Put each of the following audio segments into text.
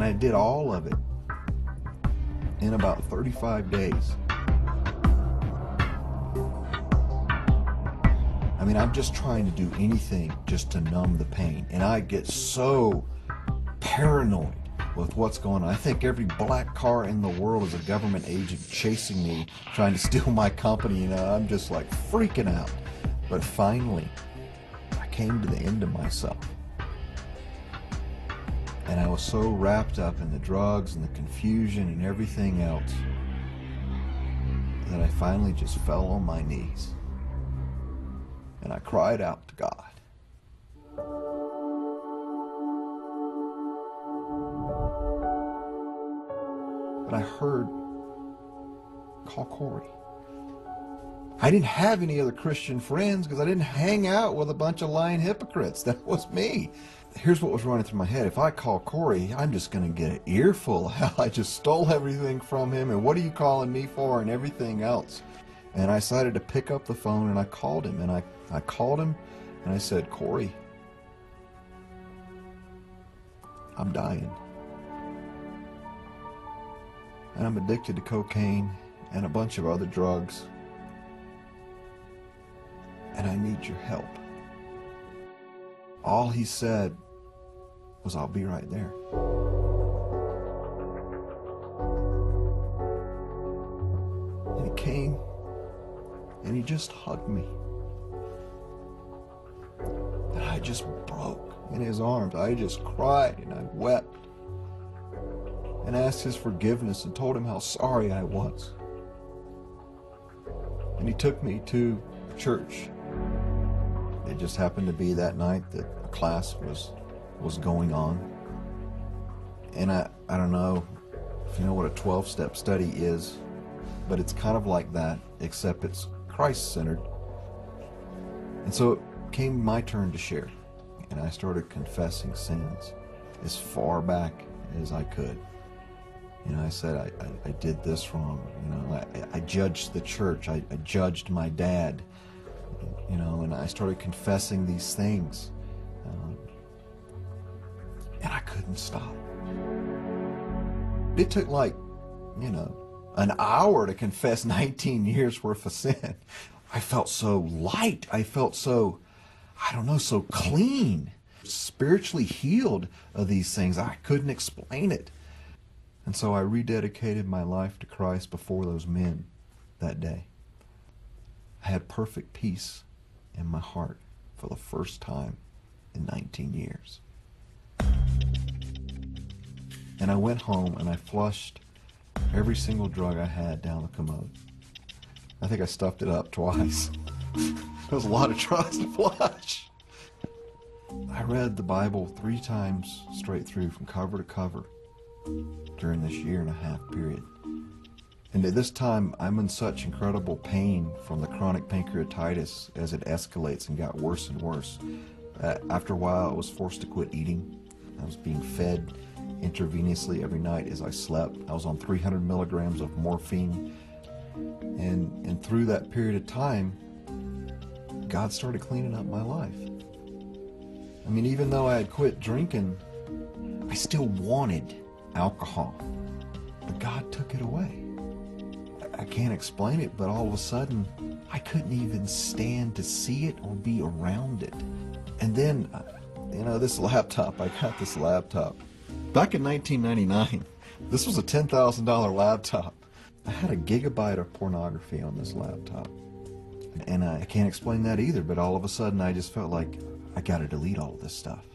And I did all of it in about 35 days. I mean, I'm just trying to do anything just to numb the pain. And I get so paranoid with what's going on. I think every black car in the world is a government agent chasing me, trying to steal my company. You know, I'm just like freaking out. But finally, I came to the end of myself. And I was so wrapped up in the drugs and the confusion and everything else that I finally just fell on my knees. And I cried out to God. But I heard, call Corey. I didn't have any other Christian friends because I didn't hang out with a bunch of lying hypocrites. That was me. Here's what was running through my head. If I call Corey, I'm just going to get an earful of how I just stole everything from him and what are you calling me for and everything else. And I decided to pick up the phone and I called him. And I called him and I said, Corey, I'm dying. And I'm addicted to cocaine and a bunch of other drugs. And I need your help. All he said was, I'll be right there. And he came and he just hugged me. And I just broke in his arms. I just cried and I wept and asked his forgiveness and told him how sorry I was. And he took me to church. It just happened to be that night that a class was going on. And I don't know if you know what a 12-step study is, but it's kind of like that, except it's Christ-centered. And so it came my turn to share, and I started confessing sins as far back as I could. You know, I said, I did this wrong. You know, I judged the church. I judged my dad. You know, and I started confessing these things. And I couldn't stop. It took like, you know, an hour to confess 19 years worth of sin. I felt so light. I felt so, I don't know, so clean, spiritually healed of these things. I couldn't explain it. And so I rededicated my life to Christ before those men that day. I had perfect peace in my heart for the first time in 19 years. And I went home and I flushed every single drug I had down the commode. I think I stuffed it up twice. It was a lot of drugs to flush. I read the Bible 3 times straight through from cover to cover during this 1.5 year period. And at this time, I'm in such incredible pain from the chronic pancreatitis as it escalates and got worse and worse. After a while, I was forced to quit eating. I was being fed intravenously every night as I slept. I was on 300 milligrams of morphine. And through that period of time, God started cleaning up my life. I mean, even though I had quit drinking, I still wanted alcohol. But God took it away. I can't explain it, but all of a sudden, I couldn't even stand to see it or be around it. And then, you know, this laptop, I got this laptop. Back in 1999, this was a $10,000 laptop. I had 1 gigabyte of pornography on this laptop. And I can't explain that either, but all of a sudden I just felt like I got to delete all of this stuff.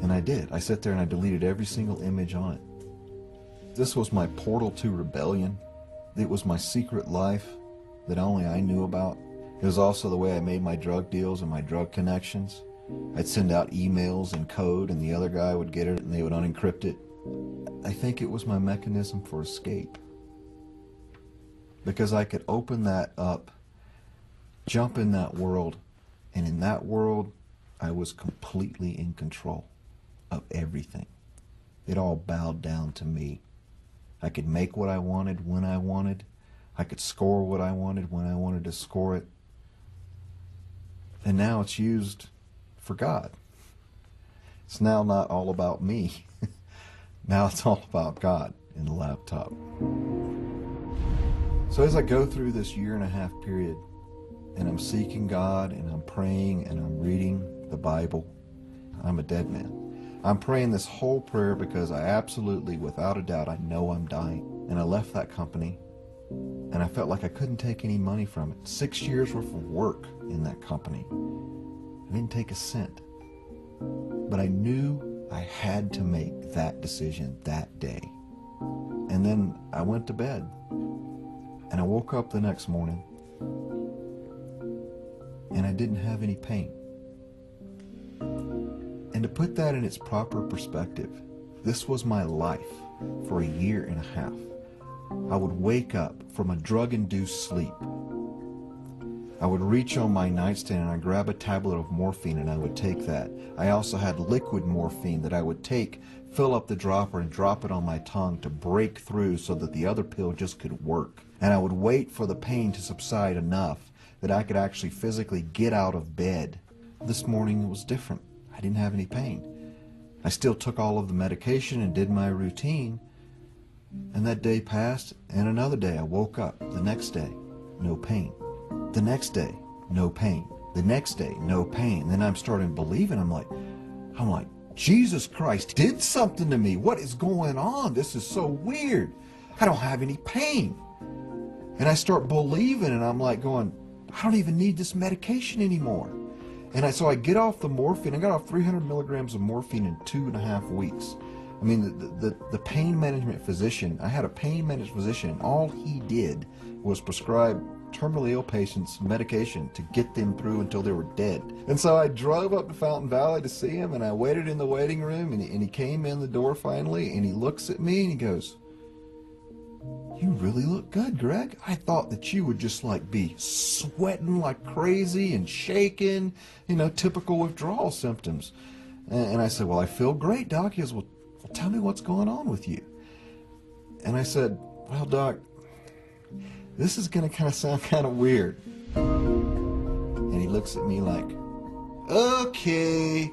And I did. I sat there and I deleted every single image on it. This was my portal to rebellion. It was my secret life that only I knew about. It was also the way I made my drug deals and my drug connections. I'd send out emails in code and the other guy would get it and they would unencrypt it. I think it was my mechanism for escape. Because I could open that up, jump in that world, and in that world I was completely in control of everything. It all bowed down to me. I could make what I wanted when I wanted. I could score what I wanted when I wanted to score it. And now it's used for God. It's now not all about me. Now it's all about God in the laptop. So as I go through this 1.5 year period, and I'm seeking God, and I'm praying, and I'm reading the Bible, I'm a dead man. I'm praying this whole prayer because I absolutely, without a doubt, I know I'm dying. And I left that company, and I felt like I couldn't take any money from it. 6 years worth of work in that company. I didn't take a cent. But I knew I had to make that decision that day. And then I went to bed. And I woke up the next morning, and I didn't have any pain. And to put that in its proper perspective, this was my life for 1.5 years. I would wake up from a drug-induced sleep. I would reach on my nightstand and I'd grab a tablet of morphine and I would take that. I also had liquid morphine that I would take, fill up the dropper and drop it on my tongue to break through so that the other pill just could work. And I would wait for the pain to subside enough that I could actually physically get out of bed. This morning it was different. I didn't have any pain. I still took all of the medication and did my routine. And that day passed, and another day I woke up. The next day, no pain. The next day, no pain. The next day, no pain. Then I'm starting believing. I'm like, Jesus Christ did something to me. What is going on? This is so weird. I don't have any pain. And I start believing, and I'm like going, I don't even need this medication anymore. And so I get off the morphine. I got off 300 milligrams of morphine in 2.5 weeks. I mean, the pain management physician, I had a pain management physician, and all he did was prescribe terminally ill patients medication to get them through until they were dead. And so I drove up to Fountain Valley to see him, and I waited in the waiting room, and he came in the door finally, and he looks at me, and he goes, "You really look good, Greg. I thought that you would just like be sweating like crazy and shaking, typical withdrawal symptoms." And I said, "Well, I feel great, Doc." He goes, "Well, tell me what's going on with you." And I said, "Well, Doc, this is going to kind of sound kind of weird." And he looks at me like, "Okay,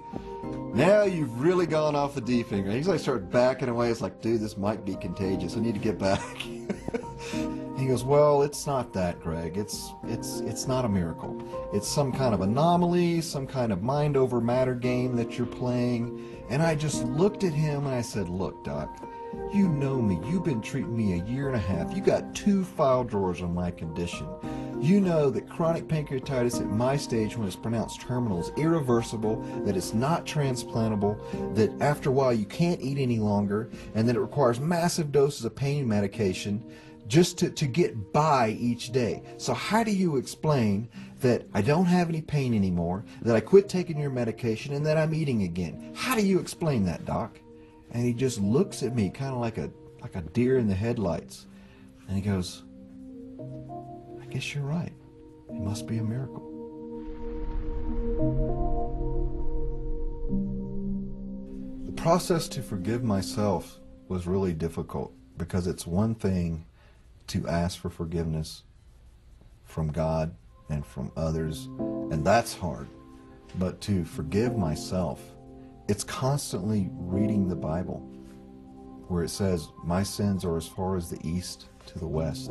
now you've really gone off the deep end." He's like, started backing away. It's like, "Dude, this might be contagious. I need to get back." He goes, "Well, it's not that, Greg. It's not a miracle. It's some kind of anomaly, some kind of mind over matter game that you're playing." And I just looked at him and I said, "Look, Doc, you know me. You've been treating me 1.5 years. You got 2 file drawers on my condition. You know that chronic pancreatitis at my stage, when it's pronounced terminal, is irreversible, that it's not transplantable, that after a while you can't eat any longer, and that it requires massive doses of pain medication just to get by each day. So how do you explain that I don't have any pain anymore, that I quit taking your medication, and that I'm eating again? How do you explain that, Doc?" And he just looks at me kind of like a deer in the headlights. And he goes, "I guess you're right. It must be a miracle." The process to forgive myself was really difficult, because it's one thing to ask for forgiveness from God and from others, and that's hard. But to forgive myself, it's constantly reading the Bible, where it says, my sins are as far as the east to the west,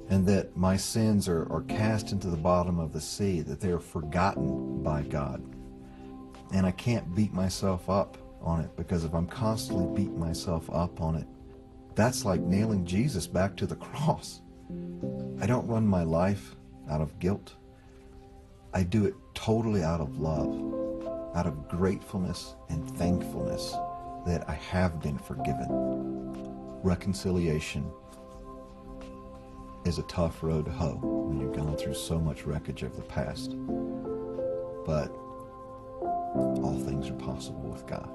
and that my sins are cast into the bottom of the sea, that they are forgotten by God. And I can't beat myself up on it, because if I'm constantly beating myself up on it, that's like nailing Jesus back to the cross. I don't run my life out of guilt. I do it totally out of love, out of gratefulness and thankfulness that I have been forgiven. Reconciliation is a tough road to hoe when you've gone through so much wreckage of the past. But all things are possible with God.